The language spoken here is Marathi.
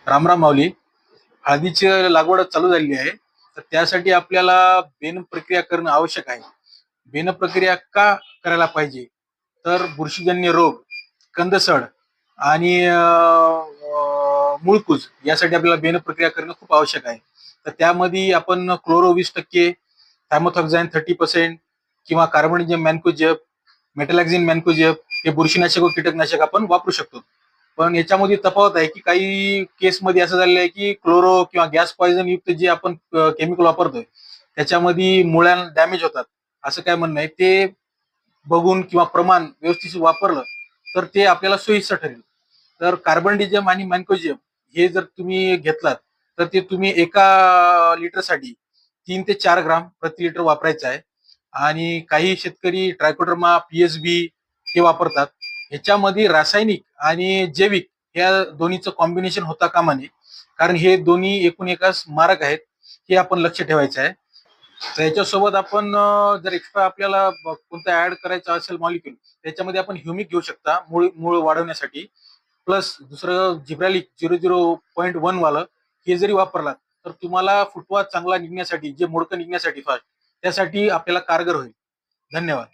रामराम माऊली. हळदीची लागवड चालू झालेली आहे. तर त्यासाठी आपल्याला बेन प्रक्रिया करणं आवश्यक आहे. बेन प्रक्रिया का करायला पाहिजे? तर बुरशीजन्य रोग, कंदसड आणि मूळकूज यासाठी आपल्याला बेन प्रक्रिया करणं खूप आवश्यक आहे. तर त्यामध्ये आपण क्लोरो 20%, थायमोथॉक्झाईन 30% किंवा कार्बोनिजम मॅन्कोजेब, मेटलॅक्झिन मॅन्कोजेब हे बुरशीनाशक व कीटकनाशक आपण वापरू शकतो. पण याच्यामध्ये तफावत आहे की काही केसमध्ये असं झालेलं आहे की क्लोरो किंवा गॅस पॉइझन युक्त जे आपण केमिकल वापरतोय त्याच्यामध्ये मुळ्या डॅमेज होतात. असं काय म्हणणं आहे, ते बघून किंवा प्रमाण व्यवस्थित वापरलं तर ते आपल्याला सोयीचं ठरेल. तर कार्बनडिझम आणि मॅन्कोजियम हे जर तुम्ही घेतलात तर ते तुम्ही एका लिटरसाठी 3 ते 4 ग्राम प्रति लिटर वापरायचं आहे. आणि काही शेतकरी ट्रायकोडर्मा पीएसबी हे वापरतात. ह्याच्यामध्ये रासायनिक आणि जैविक या दोन्हीचं कॉम्बिनेशन होता कामा नये, कारण हे दोन्ही एकूण एकाच मारक आहेत, हे आपण लक्ष ठेवायचं आहे. तर याच्यासोबत आपण जर एक्स्ट्रा आपल्याला कोणतं ऍड करायचं असेल मॉलिक्युल, त्याच्यामध्ये आपण ह्युमिक घेऊ शकता मूळ मूळ वाढवण्यासाठी. प्लस दुसरं जिब्रॅलिक 00.1 वालं हे जरी वापरलात तर तुम्हाला फुटवा चांगला निघण्यासाठी, जे मोडकं निघण्यासाठी फास्ट, त्यासाठी आपल्याला कारगर होईल. धन्यवाद.